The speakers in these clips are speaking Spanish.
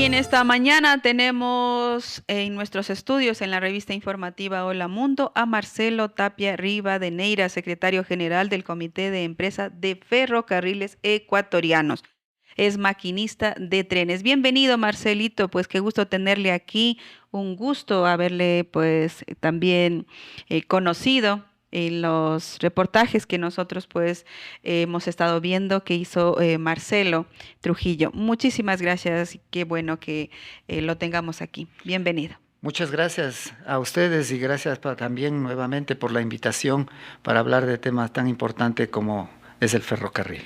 en esta mañana tenemos en nuestros estudios en la revista informativa Hola Mundo a Marcelo Tapia Rivadeneira, secretario general del Comité de Empresa de Ferrocarriles Ecuatorianos. Es maquinista de trenes. Bienvenido, Marcelito, pues qué gusto tenerle aquí. Un gusto haberle pues también conocido en los reportajes que nosotros pues hemos estado viendo que hizo Marcelo Trujillo. Muchísimas gracias. Qué bueno que lo tengamos aquí. Bienvenido. Muchas gracias a ustedes y gracias también nuevamente por la invitación para hablar de temas tan importantes como es el ferrocarril.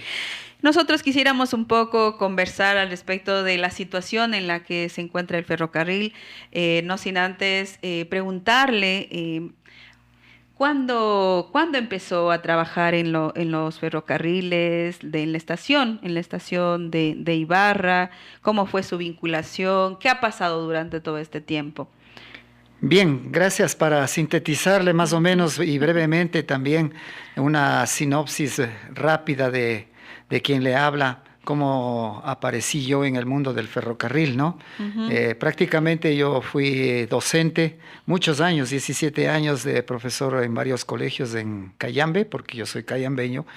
Nosotros quisiéramos un poco conversar al respecto de la situación en la que se encuentra el ferrocarril, no sin antes preguntarle ¿cuándo empezó a trabajar en los ferrocarriles, en la estación de Ibarra? ¿Cómo fue su vinculación? ¿Qué ha pasado durante todo este tiempo? Bien, gracias. Para sintetizarle más o menos y brevemente también una sinopsis rápida de quien le habla, cómo aparecí yo en el mundo del ferrocarril, ¿no? Prácticamente yo fui docente muchos años, 17 años de profesor en varios colegios en Cayambe, porque yo soy cayambeño,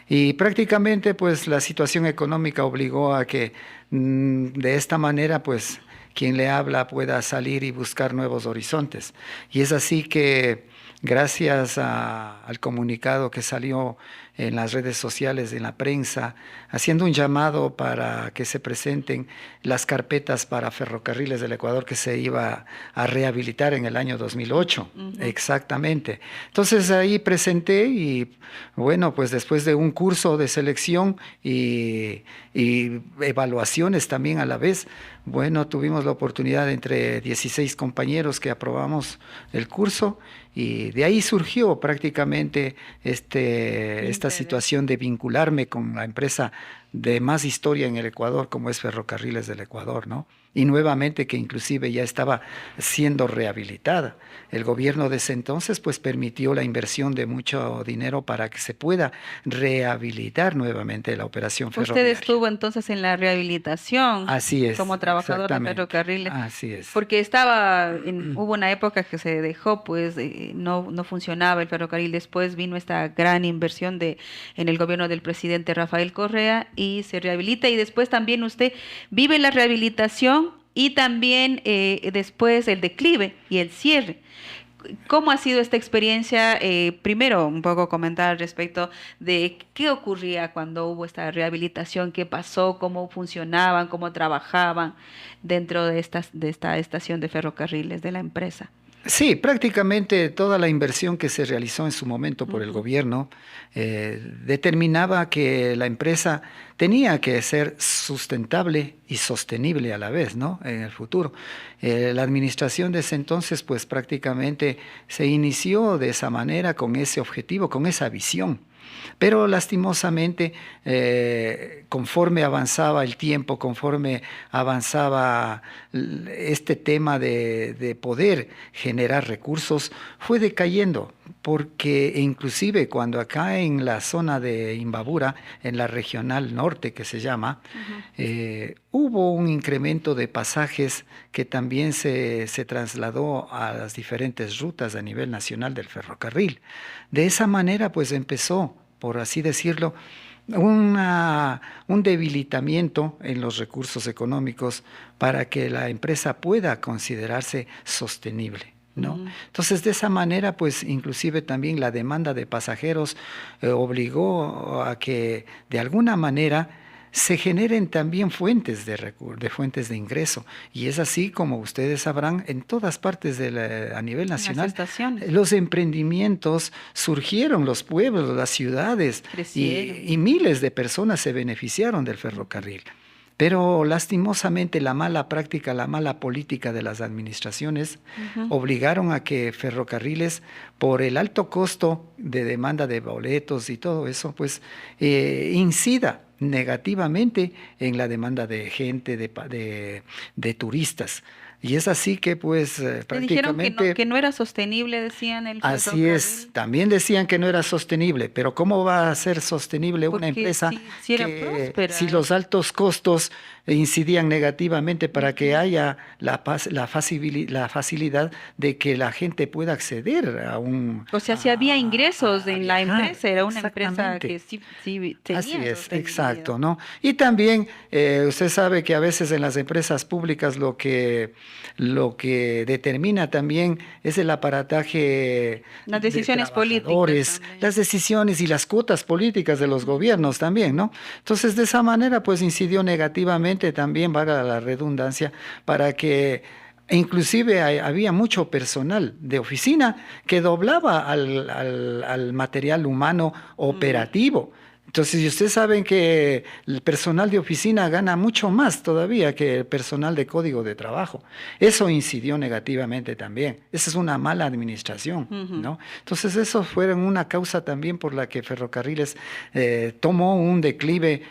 y prácticamente pues la situación económica obligó a que de esta manera pues quien le habla pueda salir y buscar nuevos horizontes. Y es así que gracias al comunicado que salió en las redes sociales, en la prensa, haciendo un llamado para que se presenten las carpetas para Ferrocarriles del Ecuador que se iba a rehabilitar en el año 2008. Exactamente. Entonces ahí presenté y bueno, pues después de un curso de selección y evaluaciones también a la vez, bueno, tuvimos la oportunidad entre 16 compañeros que aprobamos el curso y de ahí surgió prácticamente esta situación de vincularme con la empresa de más historia en el Ecuador, como es Ferrocarriles del Ecuador, ¿no? Y nuevamente que inclusive ya estaba siendo rehabilitada. El gobierno de ese entonces pues permitió la inversión de mucho dinero para que se pueda rehabilitar nuevamente la operación Usted ferroviaria. estuvo entonces en la rehabilitación Así es, como trabajador de exactamente, ferrocarriles, así es. porque hubo una época que se dejó, pues no funcionaba el ferrocarril. Después vino esta gran inversión en el gobierno del presidente Rafael Correa y se rehabilita. Y después también usted vive la rehabilitación y también después el declive y el cierre. ¿Cómo ha sido esta experiencia? Primero, un poco comentar al respecto de qué ocurría cuando hubo esta rehabilitación, qué pasó, cómo funcionaban, cómo trabajaban dentro de esta estación de ferrocarriles de la empresa. Sí, prácticamente toda la inversión que se realizó en su momento por el Ujú. gobierno determinaba que la empresa tenía que ser sustentable y sostenible a la vez, ¿no? En el futuro. La administración de ese entonces, pues prácticamente se inició de esa manera, con ese objetivo, con esa visión. Pero lastimosamente, conforme avanzaba el tiempo, conforme avanzaba este tema de poder generar recursos, fue decayendo, porque inclusive cuando acá en la zona de Imbabura, en la regional norte que se llama, Ujú. hubo un incremento de pasajes que también se trasladó a las diferentes rutas a nivel nacional del ferrocarril. De esa manera, pues empezó, por así decirlo, un debilitamiento en los recursos económicos para que la empresa pueda considerarse sostenible, ¿no? Ujú. Entonces, de esa manera, pues inclusive también la demanda de pasajeros obligó a que de alguna manera se generen también fuentes de fuentes de ingreso. Y es así como ustedes sabrán, en todas partes a nivel En las nacional, estaciones los emprendimientos surgieron, los pueblos, las ciudades, crecieron. y miles de personas se beneficiaron del ferrocarril. Pero lastimosamente la mala práctica, la mala política de las administraciones Ujú. obligaron a que ferrocarriles, por el alto costo de demanda de boletos y todo eso, pues incida negativamente en la demanda de gente, de turistas. Y es así que pues Te dijeron prácticamente... que no era sostenible, decían el Así es, ferrocarril, también decían que no era sostenible, pero ¿cómo va a ser sostenible una porque empresa si era que si próspera. los altos costos incidían negativamente para que Ujú. haya la facilidad de que la gente pueda acceder a O sea, si había ingresos a en la viajar? empresa, era una empresa Exactamente. que sí Así tenía es, sostenibilidad. exacto, ¿no? Y también usted sabe que a veces en las empresas públicas lo que determina también es el aparataje Las de decisiones políticas trabajadores, también. las decisiones y las cuotas políticas de los Ujú. gobiernos también, ¿no? Entonces, de esa manera, pues incidió negativamente también, valga la redundancia, para que inclusive había mucho personal de oficina que doblaba al material humano Mm. operativo. Entonces, y ustedes saben que el personal de oficina gana mucho más todavía que el personal de código de trabajo. Eso incidió negativamente también. Esa es una mala administración, Ujú. ¿no? Entonces, eso fue una causa también por la que Ferrocarriles tomó un declive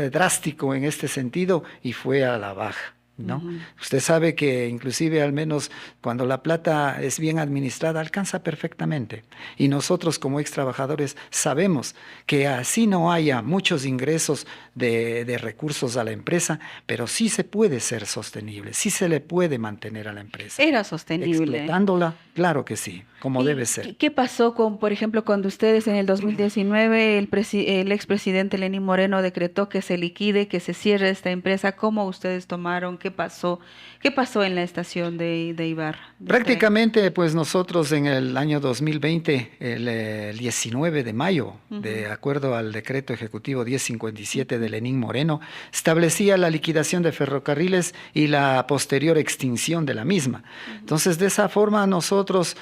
drástico en este sentido y fue a la baja. ¿No? Ujú. Usted sabe que inclusive al menos cuando la plata es bien administrada alcanza perfectamente. Y nosotros como ex trabajadores sabemos que así no haya muchos ingresos de recursos a la empresa, pero sí se puede ser sostenible, sí se le puede mantener a la empresa. Era sostenible. Explotándola, claro que sí, como debe ¿Y ser. qué pasó con, por ejemplo, cuando ustedes en el 2019, el expresidente Lenín Moreno decretó que se liquide, que se cierre esta empresa? ¿Cómo ustedes tomaron? ¿Qué pasó? ¿Qué pasó en la estación de Ibarra? Prácticamente, pues nosotros en el año 2020, el 19 de mayo, Ujú, de acuerdo al decreto ejecutivo 1057 de Lenín Moreno, establecía la liquidación de ferrocarriles y la posterior extinción de la misma. ujú. Entonces, de esa forma nosotros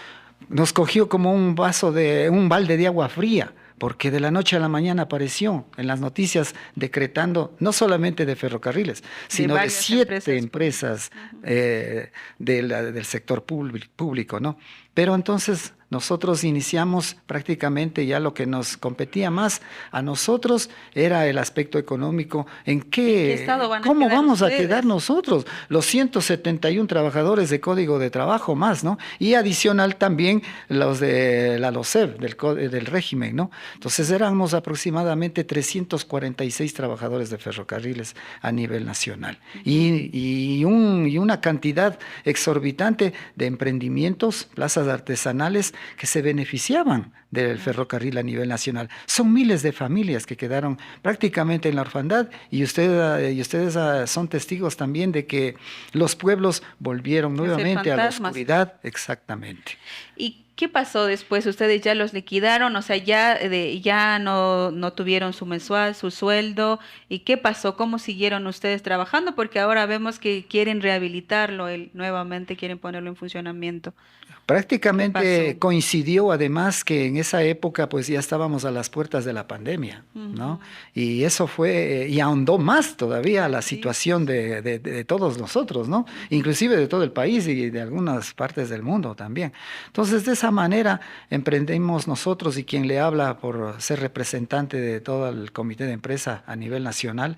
nos cogió como un balde de agua fría, porque de la noche a la mañana apareció en las noticias decretando no solamente de ferrocarriles, De sino de varias 7 empresas empresas públicas. Ujú. del sector público, ¿no? Pero entonces nosotros iniciamos prácticamente ya lo que nos competía más a nosotros era el aspecto económico, ¿En qué estado van a cómo quedar vamos a quedar ustedes? nosotros, los 171 trabajadores de código de trabajo más, ¿no? Y adicional también los de la LOCEP, del régimen, ¿no? Entonces éramos aproximadamente 346 trabajadores de ferrocarriles a nivel nacional Ujú. y una cantidad exorbitante de emprendimientos, plazas artesanales que se beneficiaban del Claro. ferrocarril a nivel nacional. Son miles de familias que quedaron prácticamente en la orfandad y ustedes son testigos también de que los pueblos volvieron A ser nuevamente a la fantasmas. oscuridad, exactamente. ¿Y qué pasó después? ¿Ustedes ya los liquidaron? O sea, ya no tuvieron su mensual, su sueldo. ¿Y qué pasó? ¿Cómo siguieron ustedes trabajando? Porque ahora vemos que quieren rehabilitarlo, nuevamente quieren ponerlo en funcionamiento. ¿Qué pasó? Prácticamente coincidió además que en esa época pues ya estábamos a las puertas de la pandemia, ¿no? Ujú. Y eso fue, y ahondó más todavía La la situación crisis. de todos nosotros, ¿no? Ujú. Inclusive de todo el país y de algunas partes del mundo también. Entonces, de esa manera emprendimos nosotros y quien le habla por ser representante de todo el comité de empresa a nivel nacional,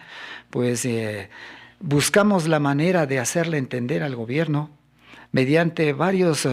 pues buscamos la manera de hacerle entender al gobierno mediante varios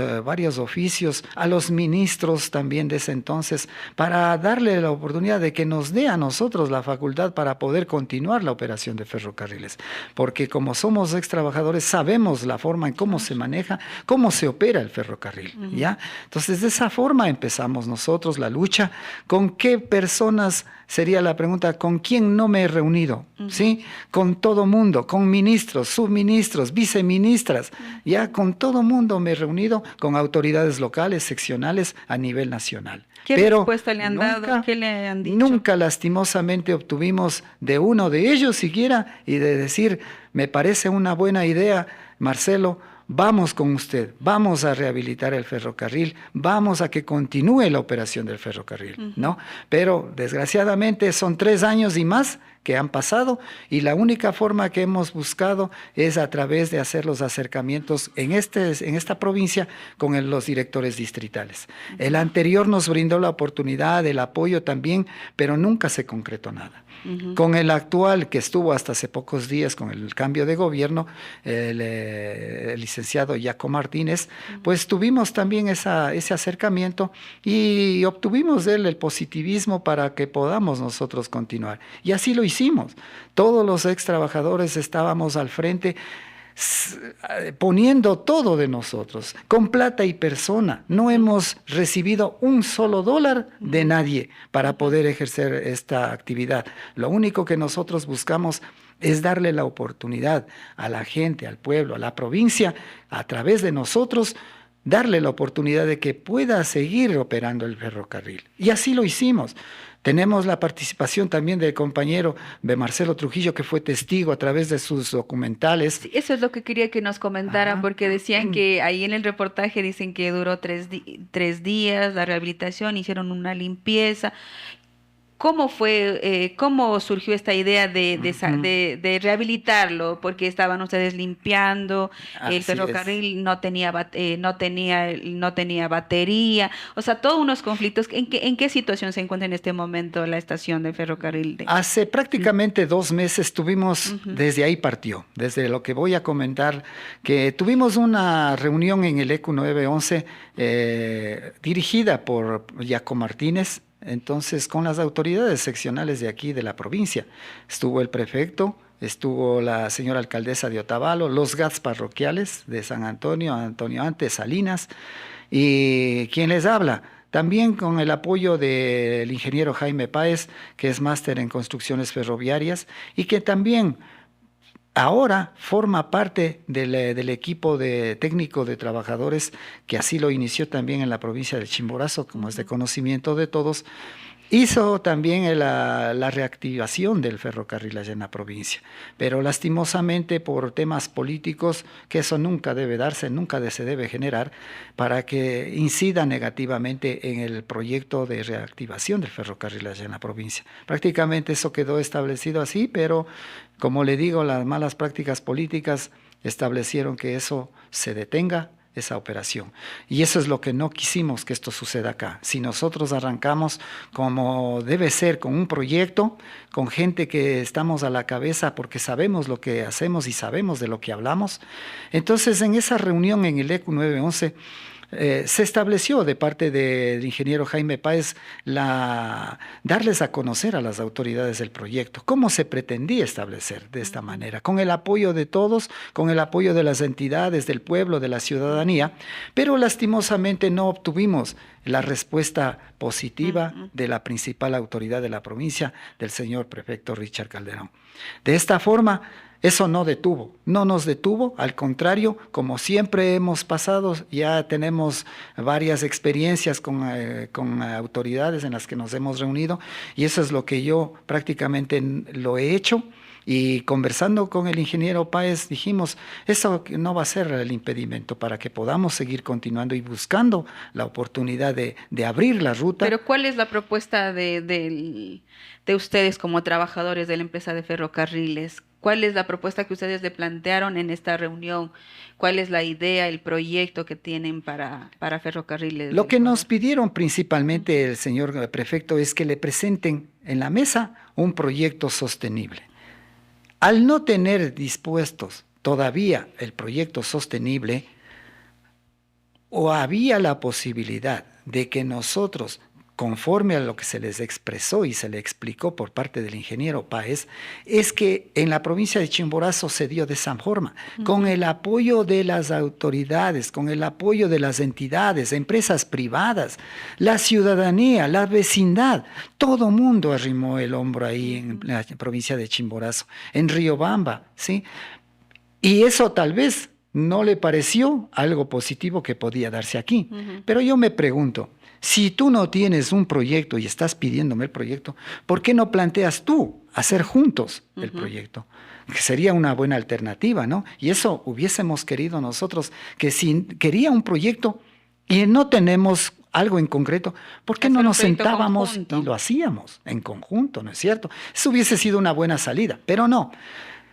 oficios a los ministros también de ese entonces, para darle la oportunidad de que nos dé a nosotros la facultad para poder continuar la operación de ferrocarriles. Porque como somos ex trabajadores, sabemos la forma en cómo se Claro. maneja, cómo se opera el ferrocarril, Ujú. ¿ya? Entonces, de esa forma empezamos nosotros la lucha. ¿Con qué personas? Sería la pregunta, ¿con quién no me he reunido? Ujú. ¿Sí? Con todo mundo, con ministros, subministros, viceministras, ya con todo mundo me he reunido, con autoridades locales, seccionales a nivel nacional. ¿Qué Pero respuesta le han dado? nunca, ¿Qué le han dicho? nunca lastimosamente obtuvimos de uno de ellos siquiera y de decir, me parece una buena idea, Marcelo, vamos con usted, vamos a rehabilitar el ferrocarril, vamos a que continúe la operación del ferrocarril, Ujú. ¿no? Pero desgraciadamente son 3 años y más que han pasado, y la única forma que hemos buscado es a través de hacer los acercamientos en esta provincia con los directores distritales. El anterior nos brindó la oportunidad, el apoyo también, pero nunca se concretó nada. Con el actual, que estuvo hasta hace pocos días con el cambio de gobierno, el licenciado Jaco Martínez, pues tuvimos también ese acercamiento y obtuvimos de él el positivismo para que podamos nosotros continuar. Y así lo hicimos. Todos los ex trabajadores estábamos al frente, poniendo todo de nosotros, con plata y persona. No hemos recibido un solo dólar de nadie para poder ejercer esta actividad. Lo único que nosotros buscamos es darle la oportunidad a la gente, al pueblo, a la provincia, a través de nosotros, darle la oportunidad de que pueda seguir operando el ferrocarril. Y así lo hicimos. Tenemos la participación también del compañero de Marcelo Trujillo, que fue testigo a través de sus documentales. Sí, eso es lo que quería que nos comentaran, porque decían que ahí en el reportaje dicen que duró 3 días la rehabilitación, hicieron una limpieza. ¿Cómo fue, cómo surgió esta idea de rehabilitarlo? Porque estaban ustedes limpiando, el ferrocarril no tenía batería, o sea, todos unos conflictos. ¿En qué situación se encuentra en este momento la estación de ferrocarril? Hace prácticamente 2 meses tuvimos, desde ahí partió, desde lo que voy a comentar, que tuvimos una reunión en el ECU 911 dirigida por Jaco Martínez. Entonces, con las autoridades seccionales de aquí, de la provincia, estuvo el prefecto, estuvo la señora alcaldesa de Otavalo, los GATS parroquiales de San Antonio, Antonio Antes, Salinas, y quien les habla, también con el apoyo del ingeniero Jaime Páez, que es máster en construcciones ferroviarias, y que también ahora forma parte del equipo técnico de trabajadores, que así lo inició también en la provincia del Chimborazo, como es de conocimiento de todos. Hizo también la reactivación del ferrocarril allá en la provincia, pero lastimosamente por temas políticos, que eso nunca debe darse, nunca se debe generar, para que incida negativamente en el proyecto de reactivación del ferrocarril allá en la provincia. Prácticamente eso quedó establecido así, pero como le digo, las malas prácticas políticas establecieron que eso se detenga, esa operación. Y eso es lo que no quisimos que esto suceda acá. Si nosotros arrancamos como debe ser, con un proyecto, con gente que estamos a la cabeza porque sabemos lo que hacemos y sabemos de lo que hablamos, entonces en esa reunión en el ECU 911 se estableció de parte del ingeniero Jaime Páez darles a conocer a las autoridades del proyecto cómo se pretendía establecer de esta manera, con el apoyo de todos, con el apoyo de las entidades, del pueblo, de la ciudadanía, pero lastimosamente no obtuvimos la respuesta positiva de la principal autoridad de la provincia, del señor prefecto Richard Calderón. De esta forma, eso no nos detuvo, al contrario, como siempre hemos pasado, ya tenemos varias experiencias con autoridades en las que nos hemos reunido, y eso es lo que yo prácticamente lo he hecho. Y conversando con el ingeniero Páez dijimos, eso no va a ser el impedimento para que podamos seguir continuando y buscando la oportunidad de abrir la ruta. Pero ¿cuál es la propuesta de ustedes como trabajadores de la empresa de ferrocarriles? ¿Cuál es la propuesta que ustedes le plantearon en esta reunión? ¿Cuál es la idea, el proyecto que tienen para ferrocarriles? Lo que nos pidieron principalmente el señor prefecto es que le presenten en la mesa un proyecto sostenible. Al no tener dispuestos todavía el proyecto sostenible, o había la posibilidad de que nosotros, conforme a lo que se les expresó y se le explicó por parte del ingeniero Páez, es que en la provincia de Chimborazo se dio de esa forma, con el apoyo de las autoridades, con el apoyo de las entidades, empresas privadas, la ciudadanía, la vecindad, todo mundo arrimó el hombro ahí en la provincia de Chimborazo, en Riobamba, ¿sí? Y eso tal vez no le pareció algo positivo que podía darse aquí. Pero yo me pregunto, si tú no tienes un proyecto y estás pidiéndome el proyecto, ¿por qué no planteas tú hacer juntos el proyecto? Que sería una buena alternativa, ¿no? Y eso hubiésemos querido nosotros, que si quería un proyecto y no tenemos algo en concreto, ¿por qué Hacer no un nos proyecto sentábamos conjunto. y lo hacíamos en conjunto, ¿no es cierto? Eso hubiese sido una buena salida, pero no.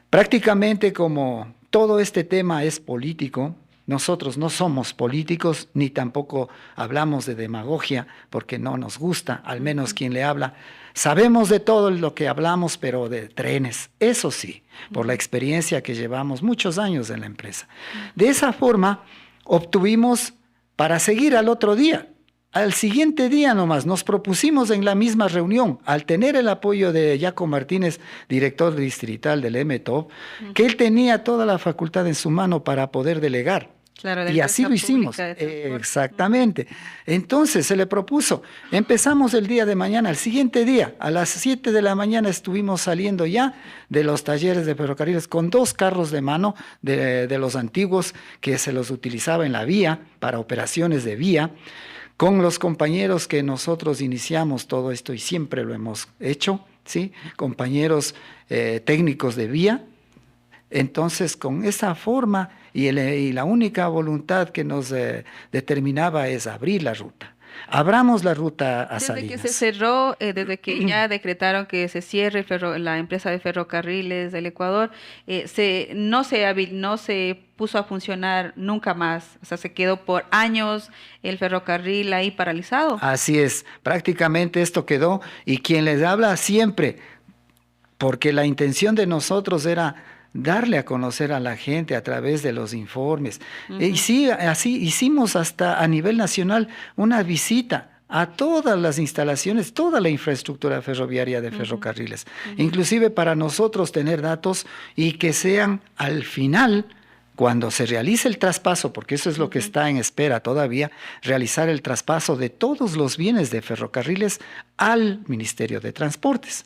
Prácticamente como todo este tema es político, nosotros no somos políticos ni tampoco hablamos de demagogia porque no nos gusta, al menos quien le habla. Sabemos de todo lo que hablamos, pero de trenes, eso sí, por la experiencia que llevamos muchos años en la empresa. De esa forma obtuvimos para seguir al otro día. Al siguiente día nomás nos propusimos en la misma reunión, al tener el apoyo de Jaco Martínez, director distrital del MTOP, que él tenía toda la facultad en su mano para poder delegar. Claro, de Y así empresa lo hicimos. pública de transporte. Exactamente. Entonces se le propuso, empezamos el día de mañana, al siguiente día, a las 7 de la mañana estuvimos saliendo ya de los talleres de ferrocarriles con 2 carros de mano de los antiguos que se los utilizaba en la vía, para operaciones de vía, con los compañeros que nosotros iniciamos todo esto y siempre lo hemos hecho, ¿sí? Compañeros técnicos de vía. Entonces, con esa forma y la única voluntad que nos determinaba es abrir la ruta. Abramos la ruta a Desde que se Salinas. cerró, desde que ya decretaron que se cierre la empresa de ferrocarriles del Ecuador, no se puso a funcionar nunca más. O sea, se quedó por años el ferrocarril ahí paralizado. Así es, prácticamente esto quedó y quien les habla siempre, porque la intención de nosotros era darle a conocer a la gente a través de los informes. Y sí, así hicimos hasta a nivel nacional una visita a todas las instalaciones, toda la infraestructura ferroviaria de ferrocarriles, inclusive para nosotros tener datos y que sean al final, cuando se realice el traspaso, porque eso es lo que está en espera todavía, realizar el traspaso de todos los bienes de ferrocarriles al Ministerio de Transportes.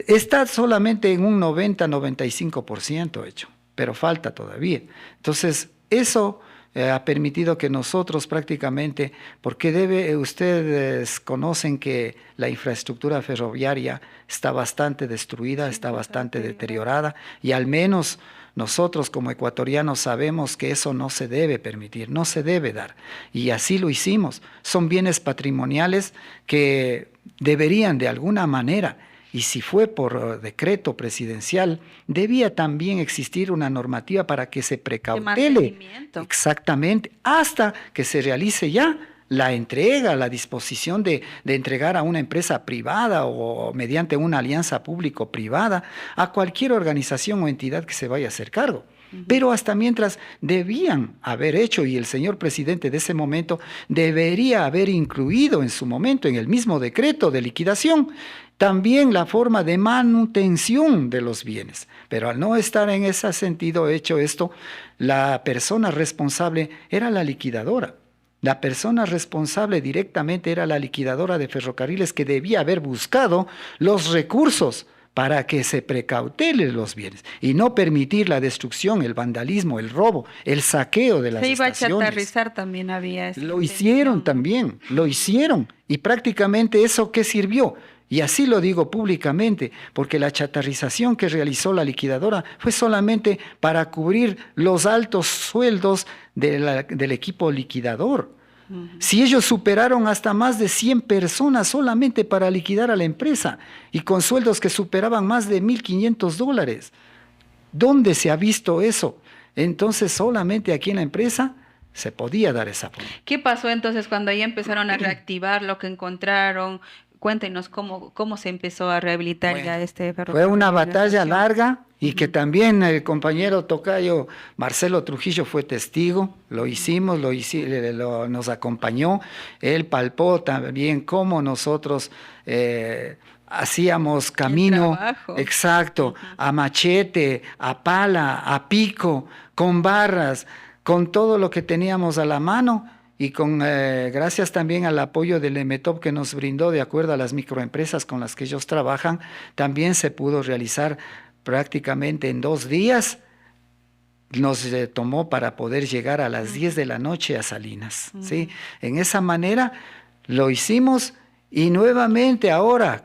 Está solamente en un 90-95% hecho, pero falta todavía. Entonces, eso ha permitido que nosotros prácticamente, porque ustedes conocen que la infraestructura ferroviaria está bastante destruida, está bastante deteriorada, y al menos nosotros como ecuatorianos sabemos que eso no se debe permitir, no se debe dar. Y así lo hicimos. Son bienes patrimoniales que deberían de alguna manera, y si fue por decreto presidencial, debía también existir una normativa para que se precautele. Exactamente, hasta que se realice ya la entrega, la disposición de entregar a una empresa privada o mediante una alianza público-privada a cualquier organización o entidad que se vaya a hacer cargo. Pero hasta mientras debían haber hecho, y el señor presidente de ese momento debería haber incluido en su momento, en el mismo decreto de liquidación, también la forma de manutención de los bienes. Pero al no estar en ese sentido hecho esto, la persona responsable era la liquidadora. La persona responsable directamente era la liquidadora de ferrocarriles, que debía haber buscado los recursos para que se precautelen los bienes y no permitir la destrucción, el vandalismo, el robo, el saqueo de las estaciones. Se iba a chatarrizar también, había. Lo hicieron también, lo hicieron. Y prácticamente eso, ¿qué sirvió? Y así lo digo públicamente, porque la chatarrización que realizó la liquidadora fue solamente para cubrir los altos sueldos del equipo liquidador. Si ellos superaron hasta más de 100 personas solamente para liquidar a la empresa y con sueldos que superaban más de $1,500, ¿dónde se ha visto eso? Entonces solamente aquí en la empresa se podía dar esa forma. ¿Qué pasó entonces cuando ya empezaron a reactivar lo que encontraron? Cuéntenos cómo se empezó a rehabilitar ya este ferrocarril. Fue una batalla larga y que también el compañero tocayo Marcelo Trujillo fue testigo. Lo hicimos, nos acompañó. Él palpó también cómo nosotros hacíamos camino, exacto, a machete, a pala, a pico, con barras, con todo lo que teníamos a la mano. Y gracias también al apoyo del MTOP que nos brindó de acuerdo a las microempresas con las que ellos trabajan, también se pudo realizar prácticamente en 2 días. Nos tomó para poder llegar a las 10 de la noche a Salinas, ¿sí? En esa manera lo hicimos Y nuevamente ahora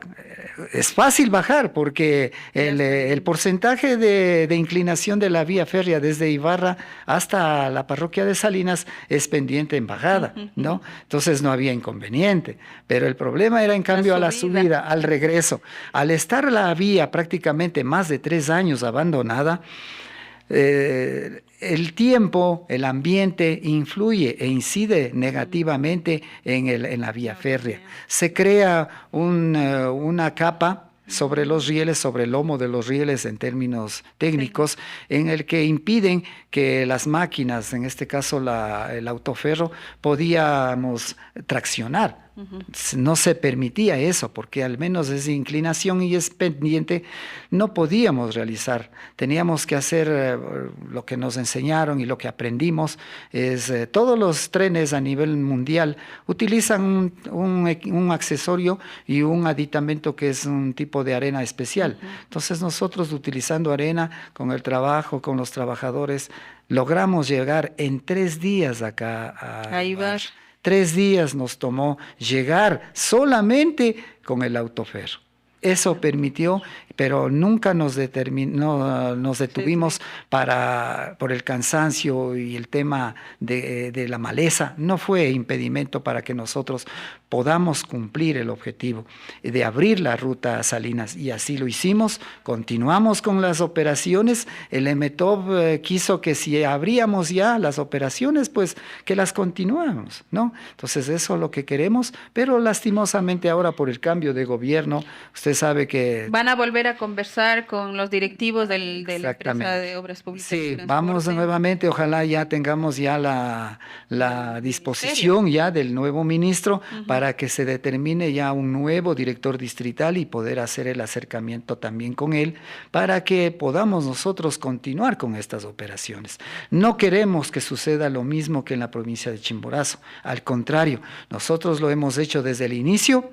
es fácil bajar porque el porcentaje de inclinación de la vía férrea desde Ibarra hasta la parroquia de Salinas es pendiente en bajada, ¿no? Entonces no había inconveniente, pero el problema era en cambio a la subida, al regreso. Al estar la vía prácticamente más de 3 años abandonada, el tiempo, el ambiente influye e incide negativamente en la vía férrea. Se crea una capa sobre los rieles, sobre el lomo de los rieles en términos técnicos, en el que impiden que las máquinas, en este caso el autoferro, podíamos traccionar. No se permitía eso, porque al menos es inclinación y es pendiente, no podíamos realizar. Teníamos que hacer lo que nos enseñaron y lo que aprendimos, es todos los trenes a nivel mundial utilizan un accesorio y un aditamento que es un tipo de arena especial. Entonces nosotros utilizando arena, con el trabajo, con los trabajadores, logramos llegar en 3 días acá a Ibar. 3 días nos tomó llegar solamente con el autoferro. Eso permitió, pero nunca nos detuvimos por el cansancio y el tema de la maleza. No fue impedimento para que nosotros podamos cumplir el objetivo de abrir la ruta a Salinas, y así lo hicimos. Continuamos con las operaciones. El EMETOB quiso que si abríamos ya las operaciones, pues que las continuáramos, ¿no? Entonces eso es lo que queremos, pero lastimosamente ahora por el cambio de gobierno, usted sabe que... Van a volver a conversar con los directivos de la empresa de Obras Públicas. Sí, vamos nuevamente, ojalá ya tengamos ya la disposición ya del nuevo ministro para que se determine ya un nuevo director distrital y poder hacer el acercamiento también con él para que podamos nosotros continuar con estas operaciones. No queremos que suceda lo mismo que en la provincia de Chimborazo, al contrario, nosotros lo hemos hecho desde el inicio,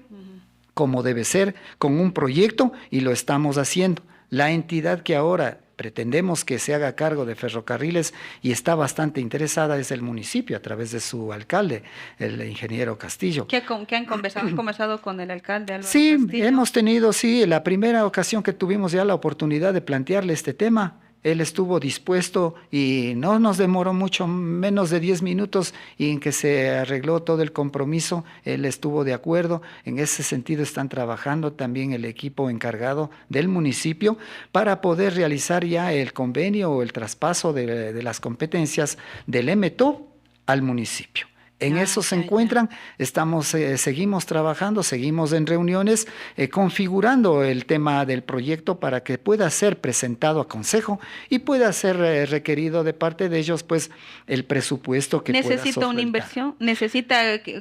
como debe ser, con un proyecto, y lo estamos haciendo. La entidad que ahora pretendemos que se haga cargo de ferrocarriles y está bastante interesada es el municipio a través de su alcalde, el ingeniero Castillo. ¿Qué han conversado? ¿Han conversado con el alcalde Álvaro Sí, Castillo? hemos tenido, la primera ocasión que tuvimos ya la oportunidad de plantearle este tema. Él estuvo dispuesto y no nos demoró mucho, menos de 10 minutos, y en que se arregló todo el compromiso, él estuvo de acuerdo. En ese sentido están trabajando también el equipo encargado del municipio para poder realizar ya el convenio o el traspaso de las competencias del EMETOB al municipio. En eso se encuentran, seguimos trabajando, seguimos en reuniones, configurando el tema del proyecto para que pueda ser presentado a consejo y pueda ser requerido de parte de ellos, pues, el presupuesto que pueda solventar. ¿Necesita una inversión?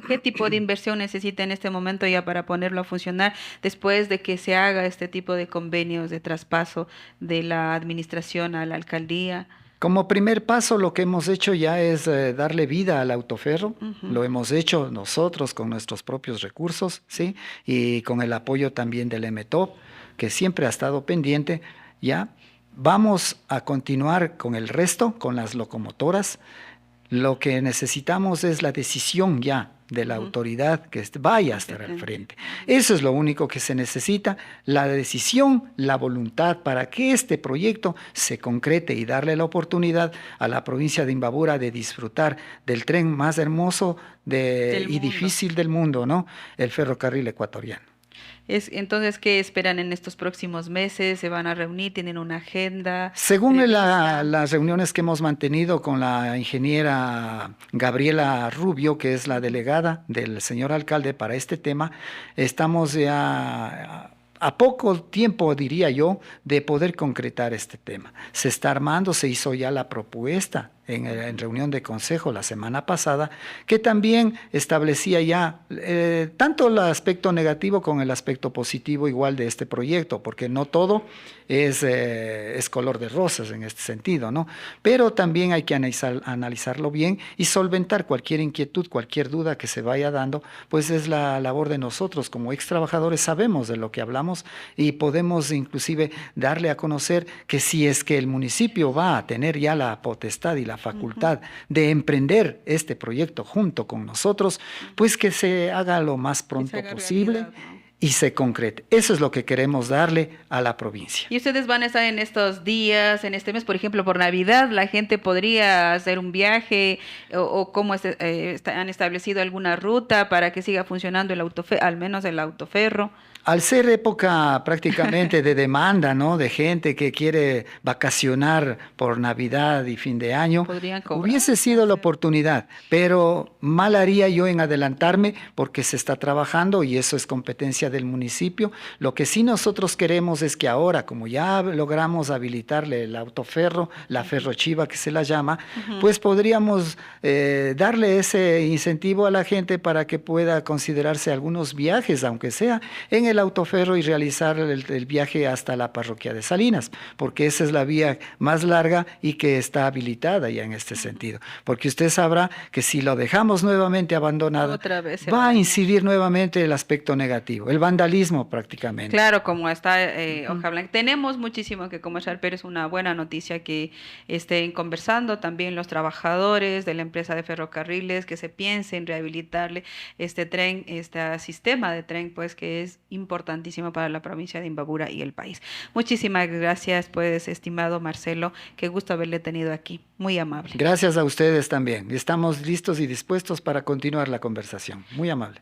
¿Qué tipo de inversión necesita en este momento ya para ponerlo a funcionar después de que se haga este tipo de convenios de traspaso de la administración a la alcaldía? Como primer paso, lo que hemos hecho ya es darle vida al autoferro. Lo hemos hecho nosotros con nuestros propios recursos, ¿sí? Y con el apoyo también del EMETOB, que siempre ha estado pendiente. Ya vamos a continuar con el resto, con las locomotoras. Lo que necesitamos es la decisión ya de la autoridad que vaya a estar al frente. Eso es lo único que se necesita, la decisión, la voluntad para que este proyecto se concrete y darle la oportunidad a la provincia de Imbabura de disfrutar del tren más hermoso y difícil del mundo, ¿no? El ferrocarril ecuatoriano. Entonces, ¿qué esperan en estos próximos meses? ¿Se van a reunir? ¿Tienen una agenda? Según las reuniones que hemos mantenido con la ingeniera Gabriela Rubio, que es la delegada del señor alcalde para este tema, estamos ya a poco tiempo, diría yo, de poder concretar este tema. Se está armando, se hizo ya la propuesta en reunión de consejo la semana pasada, que también establecía ya tanto el aspecto negativo como el aspecto positivo igual de este proyecto, porque no todo es color de rosas en este sentido, ¿no? Pero también hay que analizarlo bien y solventar cualquier inquietud, cualquier duda que se vaya dando, pues es la labor de nosotros como ex trabajadores, sabemos de lo que hablamos y podemos inclusive darle a conocer que si es que el municipio va a tener ya la potestad y la facultad de emprender este proyecto junto con nosotros, pues que se haga lo más pronto posible. Realidad, ¿no? Y se concrete. Eso es lo que queremos darle a la provincia. Y ustedes van a estar en estos días, en este mes, por ejemplo, por Navidad, la gente podría hacer un viaje o cómo han establecido alguna ruta para que siga funcionando el autoferro, al menos el autoferro. Al ser época prácticamente de demanda, ¿no? De gente que quiere vacacionar por Navidad y fin de año, Podrían cobrar. hubiese sido la oportunidad, pero mal haría yo en adelantarme porque se está trabajando y eso es competencia del municipio. Lo que sí nosotros queremos es que ahora, como ya logramos habilitarle el autoferro, la ferrochiva que se la llama, pues podríamos darle ese incentivo a la gente para que pueda considerarse algunos viajes, aunque sea en el autoferro y realizar el viaje hasta la parroquia de Salinas, porque esa es la vía más larga y que está habilitada ya en este sentido. Porque usted sabrá que si lo dejamos nuevamente abandonado, Otra vez se va va a a dañar. incidir nuevamente el aspecto negativo, el vandalismo prácticamente. Claro, como está Hoja Blanca. Tenemos muchísimo que conversar, pero es una buena noticia que estén conversando también los trabajadores de la empresa de ferrocarriles, que se piense en rehabilitarle este tren, este sistema de tren, pues que es importantísimo para la provincia de Imbabura y el país. Muchísimas gracias, pues, estimado Marcelo. Qué gusto haberle tenido aquí. Muy amable. Gracias a ustedes también. Estamos listos y dispuestos para continuar la conversación. Muy amable.